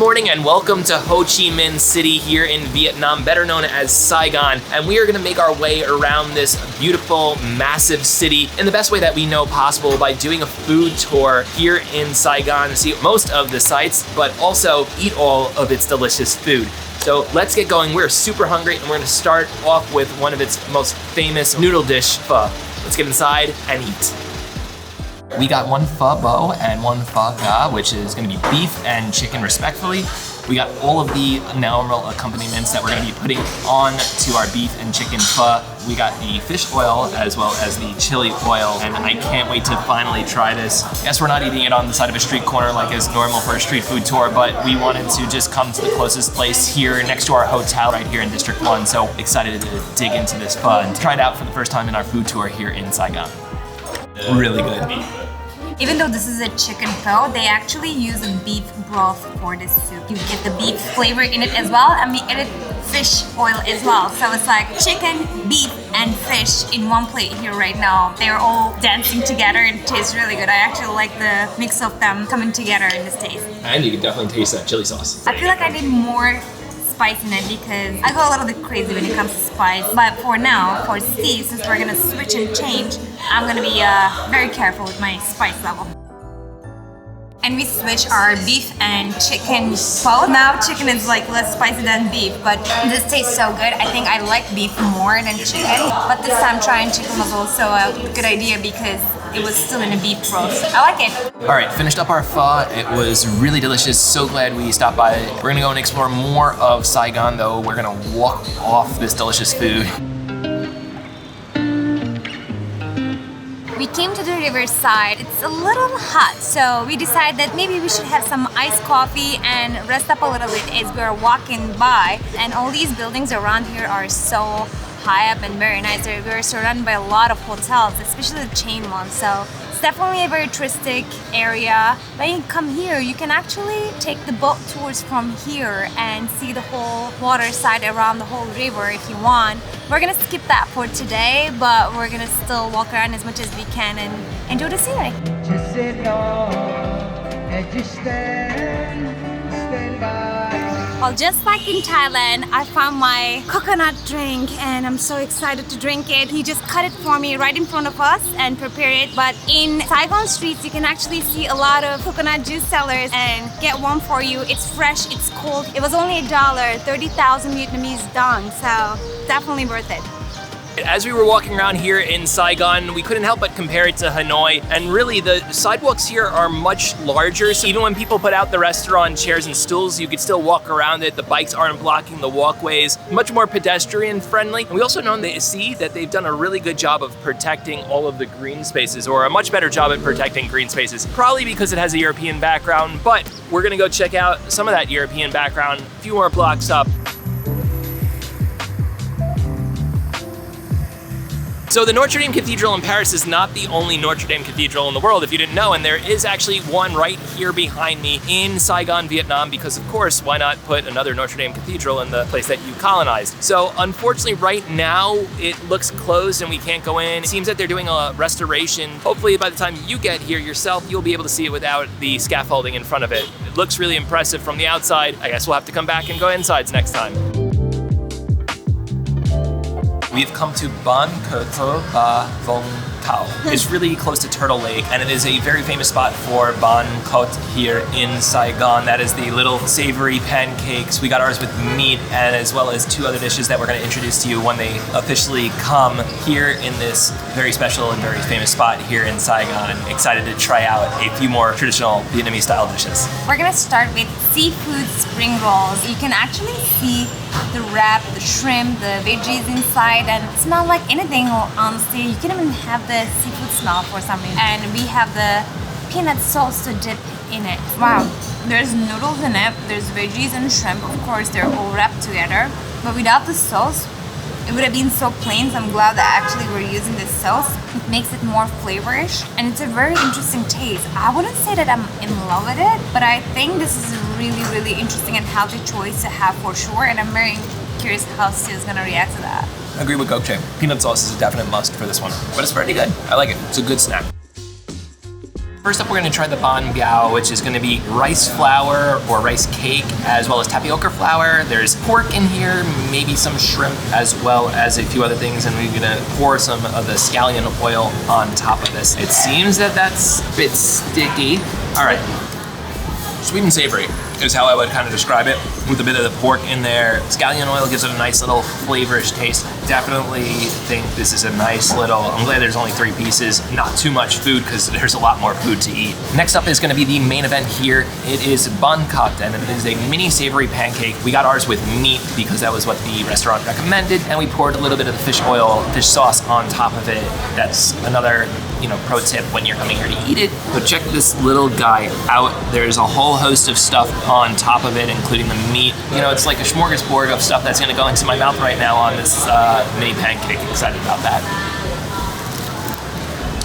morning and welcome to Ho Chi Minh City here in Vietnam, better known as Saigon. And we are gonna make our way around this beautiful, massive city in the best way that we know possible by doing a food tour here in Saigon, see most of the sights, but also eat all of its delicious food. So let's get going. We're super hungry and we're gonna start off with one of its most famous noodle dish, pho. Let's get inside and eat. We got one Pho Bo and one Pho Ga, which is gonna be beef and chicken respectively. We got all of the normal accompaniments that we're gonna be putting on to our beef and chicken pho. We got the fish oil as well as the chili oil, and I can't wait to finally try this. Yes, we're not eating it on the side of a street corner like is normal for a street food tour, but we wanted to just come to the closest place here next to our hotel right here in District 1. So excited to dig into this pho and try it out for the first time in our food tour here in Saigon. Really good. Even though this is a chicken pho, they actually use a beef broth for this soup. You get the beef flavor in it as well, and we added fish oil as well. So it's like chicken, beef, and fish in one plate here right now. They're all dancing together and it tastes really good. I actually like the mix of them coming together in this taste. And you can definitely taste that chili sauce. I feel like I need more spice in it because I go a little bit crazy when it comes to spice. But for now, for Steve, since we're gonna switch and change, I'm gonna be very careful with my spice level. And we switch our beef and chicken pho. Now chicken is like less spicy than beef, but this tastes so good. I think I like beef more than chicken. But this time trying chicken was also a good idea because it was still in a beef broth. I like it. All right, finished up our pho. It was really delicious. So glad we stopped by. We're gonna go and explore more of Saigon though. We're gonna walk off this delicious food. We came to the riverside. It's a little hot, so we decided that maybe we should have some iced coffee and rest up a little bit as we're walking by. And all these buildings around here are so high up and very nice. We're surrounded by a lot of hotels, especially the chain ones. So it's definitely a very touristic area. When you come here, you can actually take the boat tours from here and see the whole water side around the whole river if you want. We're gonna skip that for today, but we're gonna still walk around as much as we can and enjoy the scenery. Well, just like in Thailand, I found my coconut drink and I'm so excited to drink it. He just cut it for me right in front of us and prepared it. But in Saigon streets, you can actually see a lot of coconut juice sellers and get one for you. It's fresh, it's cold. It was only $1, 30,000 Vietnamese dong, so definitely worth it. As we were walking around here in Saigon, we couldn't help but compare it to Hanoi. And really, the sidewalks here are much larger. So even when people put out the restaurant chairs and stools, you could still walk around it. The bikes aren't blocking the walkways. Much more pedestrian friendly. And we also know that they've done a really good job of protecting all of the green spaces, or a much better job at protecting green spaces. Probably because it has a European background, but we're gonna go check out some of that European background a few more blocks up. So the Notre Dame Cathedral in Paris is not the only Notre Dame Cathedral in the world, if you didn't know, and there is actually one right here behind me in Saigon, Vietnam, because of course, why not put another Notre Dame Cathedral in the place that you colonized? So unfortunately right now, it looks closed and we can't go in. It seems that they're doing a restoration. Hopefully by the time you get here yourself, you'll be able to see it without the scaffolding in front of it. It looks really impressive from the outside. I guess we'll have to come back and go insides next time. We've come to Cô Ba Vũng Tàu. It's really close to Turtle Lake, and it is a very famous spot for bánh khọt here in Saigon. That is the little savory pancakes. We got ours with meat, and as well as two other dishes that we're going to introduce to you when they officially come here in this very special and very famous spot here in Saigon. Excited to try out a few more traditional Vietnamese style dishes. We're gonna start with seafood spring rolls. You can actually see the wrap, the shrimp, the veggies inside, and it's not like anything, honestly. You can even have the seafood smell for some reason. And we have the peanut sauce to dip in it. Wow, there's noodles in it, there's veggies and shrimp. Of course, they're all wrapped together. But without the sauce, it would have been so plain, so I'm glad that actually we're using this sauce. It makes it more flavorish, and it's a very interesting taste. I wouldn't say that I'm in love with it, but I think this is a really, really interesting and healthy choice to have for sure, and I'm very curious how Steve's gonna react to that. I agree with Gokche. Peanut sauce is a definite must for this one, but it's pretty good. I like it. It's a good snack. First up, we're gonna try the Banh Gao, which is gonna be rice flour or rice cake, as well as tapioca flour. There's pork in here, maybe some shrimp, as well as a few other things, and we're gonna pour some of the scallion oil on top of this. It seems that that's a bit sticky. All right, sweet and savory is how I would kind of describe it, with a bit of the pork in there. Scallion oil gives it a nice little flavorish taste. Definitely think this is a nice little, I'm glad there's only 3 pieces, not too much food because there's a lot more food to eat. Next up is gonna be the main event here. It is banh khọt, and it is a mini savory pancake. We got ours with meat because that was what the restaurant recommended, and we poured a little bit of the fish sauce on top of it. That's another, pro tip when you're coming here to eat it. But check this little guy out. There's a whole host of stuff on top of it, including the meat. It's like a smorgasbord of stuff that's gonna go into my mouth right now on this mini pancake. Excited about that.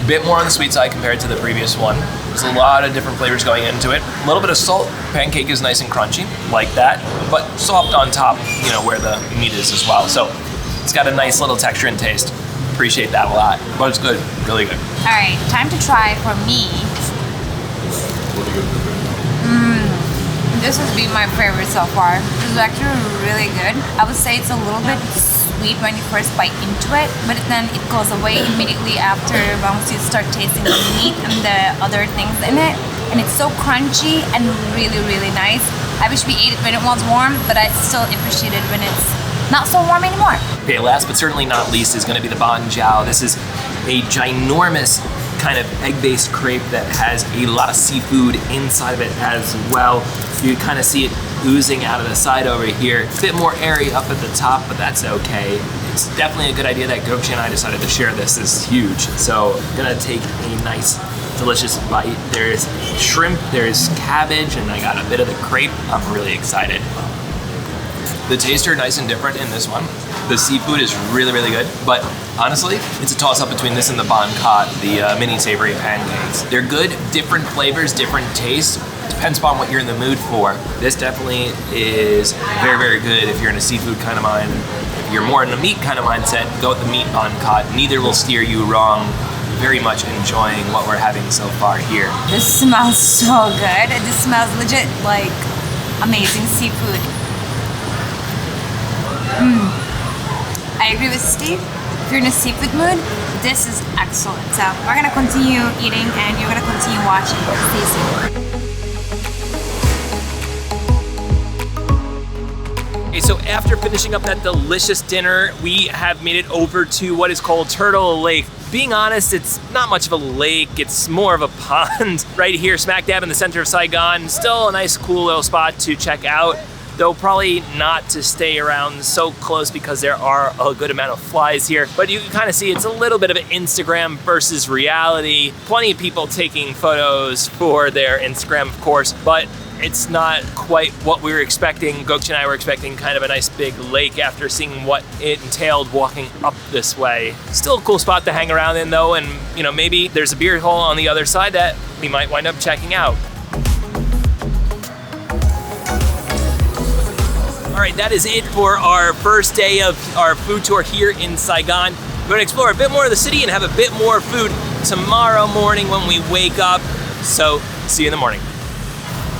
A bit more on the sweet side compared to the previous one. There's a lot of different flavors going into it. A little bit of salt. Pancake is nice and crunchy, like that, but soft on top, where the meat is as well. So it's got a nice little texture and taste. Appreciate that a lot, but it's good, really good. All right, time to try for me. This has been my favorite so far. This is actually really good. I would say it's a little bit sweet when you first bite into it, but then it goes away immediately after once you start tasting the meat and the other things in it. And it's so crunchy and really, really nice. I wish we ate it when it was warm, but I still appreciate it when it's not so warm anymore. Okay, last but certainly not least is gonna be the Banh Gao. This is a ginormous kind of egg-based crepe that has a lot of seafood inside of it as well. You kind of see it oozing out of the side over here. A bit more airy up at the top, but that's okay. It's definitely a good idea that Gokchi and I decided to share this. This is huge. So I'm gonna take a nice, delicious bite. There's shrimp, there's cabbage, and I got a bit of the crepe. I'm really excited. The tastes are nice and different in this one. The seafood is really, really good, but honestly, it's a toss-up between this and the banh khọt, the mini savory pancakes. They're good, different flavors, different tastes. Depends upon what you're in the mood for. This definitely is very, very good if you're in a seafood kind of mind. If you're more in a meat kind of mindset, go with the meat banh khọt. Neither will steer you wrong. Very much enjoying what we're having so far here. This smells so good. This smells legit like amazing seafood. I agree with Steve. If you're in a seafood mood, this is excellent. So we're gonna continue eating and you're gonna continue watching. Okay, so after finishing up that delicious dinner, we have made it over to what is called Turtle Lake. Being honest, it's not much of a lake, it's more of a pond right here, smack dab in the center of Saigon. Still a nice, cool little spot to check out, though probably not to stay around so close because there are a good amount of flies here. But you can kind of see it's a little bit of an Instagram versus reality. Plenty of people taking photos for their Instagram, of course, but it's not quite what we were expecting. Gokchi and I were expecting kind of a nice big lake after seeing what it entailed walking up this way. Still a cool spot to hang around in though, and maybe there's a beer hall on the other side that we might wind up checking out. All right, that is it for our first day of our food tour here in Saigon. We're gonna explore a bit more of the city and have a bit more food tomorrow morning when we wake up. So, see you in the morning.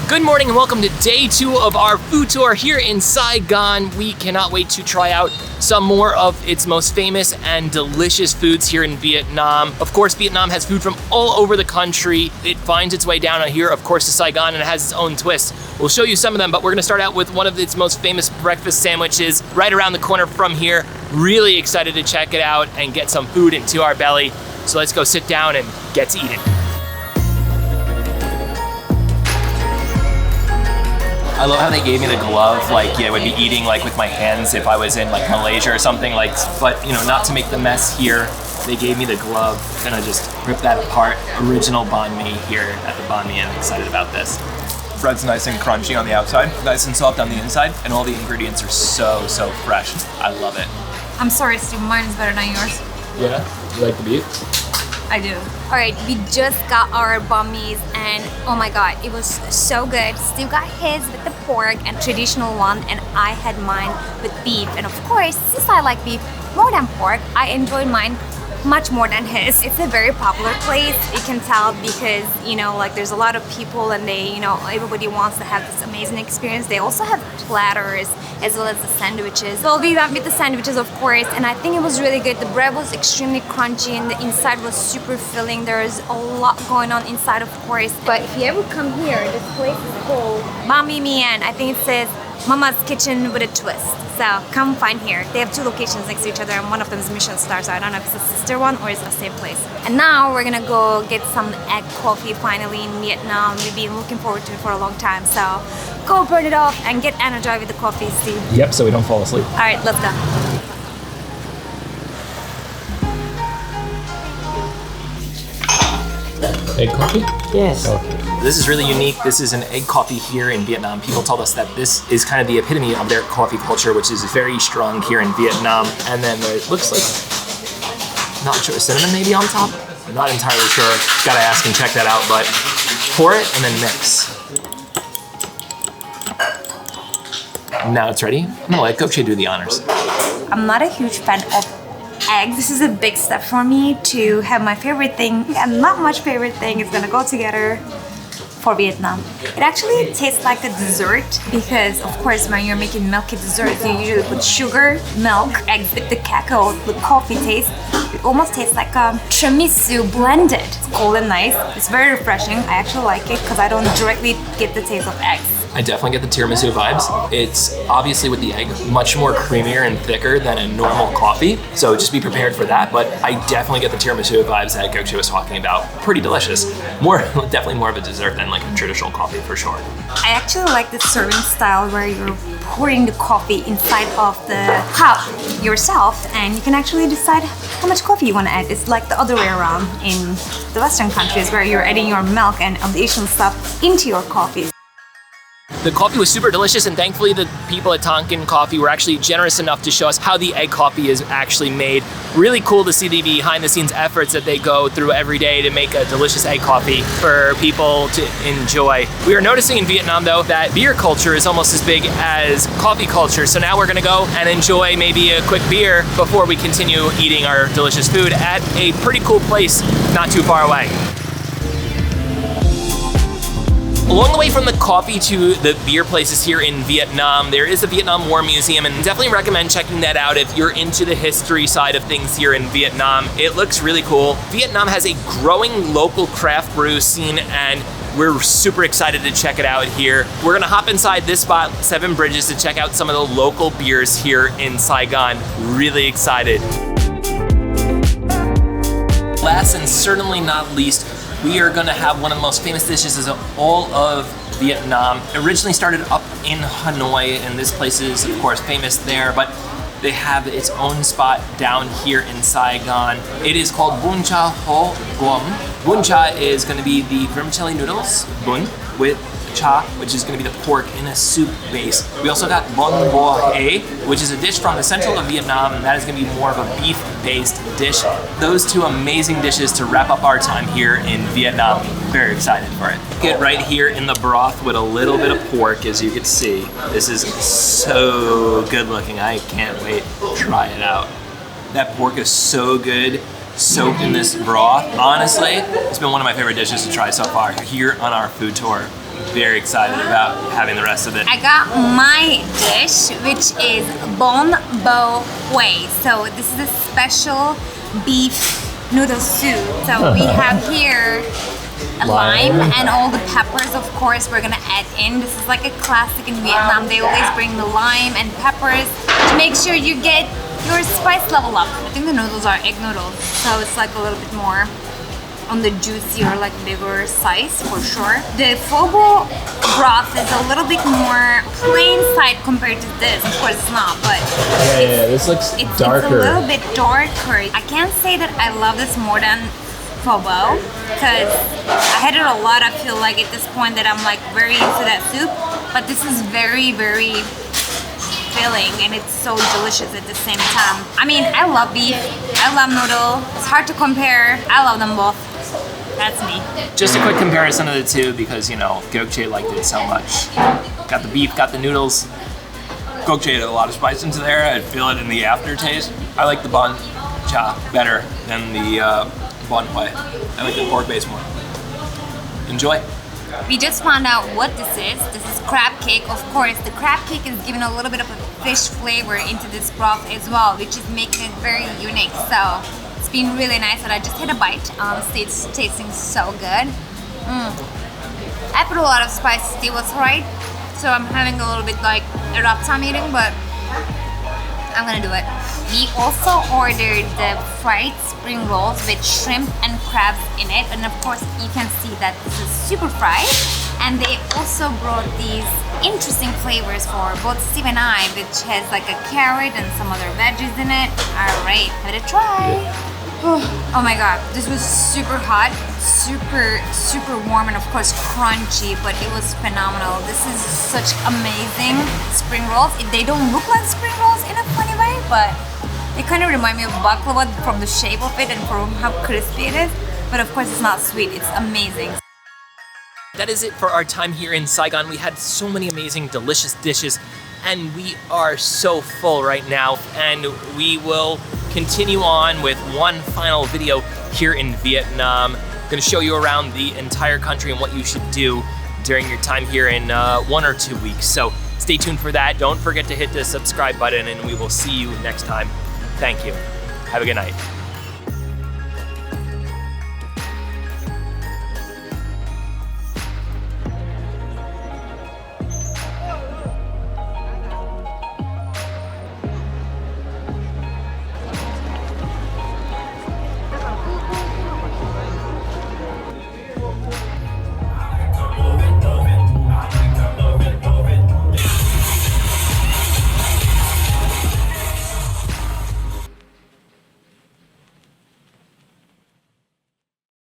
Good morning and welcome to day 2 of our food tour here in Saigon. We cannot wait to try out some more of its most famous and delicious foods here in Vietnam. Of course, Vietnam has food from all over the country. It finds its way down here, of course, to Saigon, and it has its own twist. We'll show you some of them, but we're gonna start out with one of its most famous breakfast sandwiches right around the corner from here. Really excited to check it out and get some food into our belly. So let's go sit down and get to eating. I love how they gave me the glove, like I would be eating like with my hands if I was in like Malaysia or something, but not to make the mess here. They gave me the glove. Gonna just rip that apart. Original banh mi here at the banh mi, and I'm excited about this. Bread's nice and crunchy on the outside, nice and soft on the inside, and all the ingredients are so fresh. I love it. I'm sorry, Steve, mine is better than yours. Yeah, you like the beef? I do. All right, we just got our banh mi's and oh my God, it was so good. Steve got his with the pork and traditional one, and I had mine with beef. And of course, since I like beef more than pork, I enjoyed mine much more than his. It's a very popular place. You can tell because, you know, like there's a lot of people and they, you know, everybody wants to have this amazing experience. They also have platters as well as the sandwiches. Well, we went with the sandwiches, of course, and I think it was really good. The bread was extremely crunchy and the inside was super filling. There's a lot going on inside, of course. But if you ever come here, this place is called Bami Mian. I think it says Mama's Kitchen with a twist. So come find here. They have 2 locations next to each other and one of them is Michelin star, so I don't know if it's a sister one or it's the same place. And now we're gonna go get some egg coffee finally in Vietnam. We've been looking forward to it for a long time. So go burn it off and get energized with the coffee, Steve. Yep, so we don't fall asleep. All right, let's go. Egg coffee? Yes. Okay. This is really unique. This is an egg coffee here in Vietnam. People told us that this is kind of the epitome of their coffee culture, which is very strong here in Vietnam. And then there looks like, not sure, cinnamon maybe on top? I'm not entirely sure. Gotta ask and check that out, but pour it and then mix. Now it's ready. I'm gonna let Gokche do the honors. I'm not a huge fan of eggs. This is a big step for me to have my favorite thing and not much favorite thing is gonna go together for Vietnam. It actually tastes like a dessert because of course when you're making milky desserts you usually put sugar, milk, eggs with the cacao, the coffee taste. It almost tastes like a tiramisu blended. It's cold and nice. It's very refreshing. I actually like it because I don't directly get the taste of eggs. I definitely get the tiramisu vibes. It's obviously with the egg much more creamier and thicker than a normal coffee, so just be prepared for that. But I definitely get the tiramisu vibes that Gokche was talking about. Pretty delicious. Definitely more of a dessert than like a traditional coffee for sure. I actually like the serving style where you're pouring the coffee inside of the cup yourself, and you can actually decide how much coffee you want to add. It's like the other way around in the Western countries where you're adding your milk and additional stuff into your coffee. The coffee was super delicious, and thankfully the people at Tonkin Coffee were actually generous enough to show us how the egg coffee is actually made. Really cool to see the behind the scenes efforts that they go through every day to make a delicious egg coffee for people to enjoy. We are noticing in Vietnam though that beer culture is almost as big as coffee culture. So now we're gonna go and enjoy maybe a quick beer before we continue eating our delicious food at a pretty cool place not too far away. Along the way from the coffee to the beer places here in Vietnam, there is a Vietnam War Museum, and definitely recommend checking that out if you're into the history side of things here in Vietnam. It looks really cool. Vietnam has a growing local craft brew scene, and we're super excited to check it out here. We're gonna hop inside this spot, 7 Bridges, to check out some of the local beers here in Saigon. Really excited. Last and certainly not least, we are gonna have one of the most famous dishes of all of Vietnam. It originally started up in Hanoi, and this place is of course famous there, but they have its own spot down here in Saigon. It is called Bun Cha Ho Guam. Bun Cha is gonna be the vermicelli noodles, bun, with cha, which is gonna be the pork in a soup base. We also got Bon Bo He, which is a dish from the central of Vietnam, and that is gonna be more of a beef-based dish. Those 2 amazing dishes to wrap up our time here in Vietnam. Very excited for it. Get right here in the broth with a little bit of pork, as you can see. This is so good looking. I can't wait to try it out. That pork is so good, soaked in this broth. Honestly, it's been one of my favorite dishes to try so far here on our food tour. Very excited about having the rest of it. I got my dish, which is Bon Bo Hui. So this is a special beef noodle soup. So we have here a lime and all the peppers, of course, we're gonna add in. This is like a classic in Vietnam. They always bring the lime and peppers to make sure you get your spice level up. I think the noodles are egg noodles, so it's like a little bit more on the juicier, like bigger size for sure. The Pho Bo broth is a little bit more plain side compared to this. Of course it's not, but this looks darker. It's a little bit darker. I can't say that I love this more than Pho Bo because I had it a lot. I feel like at this point that I'm like very into that soup, but this is very, very filling and it's so delicious at the same time. I mean, I love beef, I love noodle. It's hard to compare. I love them both. That's me. Just a quick comparison of the 2 because, you know, Gokche liked it so much. Got the beef, got the noodles. Gokche had a lot of spice into there. I feel it in the aftertaste. I like the bun. cha better than the bun pie. I like the pork base more. Enjoy. We just found out what this is. This is crab cake. Of course, the crab cake is giving a little bit of a fish flavor into this broth as well, which is making it very unique. So it's been really nice, and I just had a bite. Honestly, it's tasting so good. I put a lot of spices, it was right. So I'm having a little bit like a rough time eating, but I'm gonna do it. We also ordered the fried spring rolls with shrimp and crabs in it, and of course you can see that this is super fried. And they also brought these interesting flavors for both Steve and I, which has like a carrot and some other veggies in it. Alright, give it a try. Oh my god, this was super hot, super warm, and of course crunchy, but it was phenomenal. This is such amazing spring rolls. They don't look like spring rolls in a funny way, but they kind of remind me of baklava from the shape of it and from how crispy it is. But of course it's not sweet, it's amazing. That is it for our time here in Saigon. We had so many amazing, delicious dishes, and we are so full right now, and we will continue on with one final video here in Vietnam. I'm gonna show you around the entire country and what you should do during your time here in 1 or 2 weeks. So stay tuned for that. Don't forget to hit the subscribe button, and we will see you next time. Thank you. Have a good night.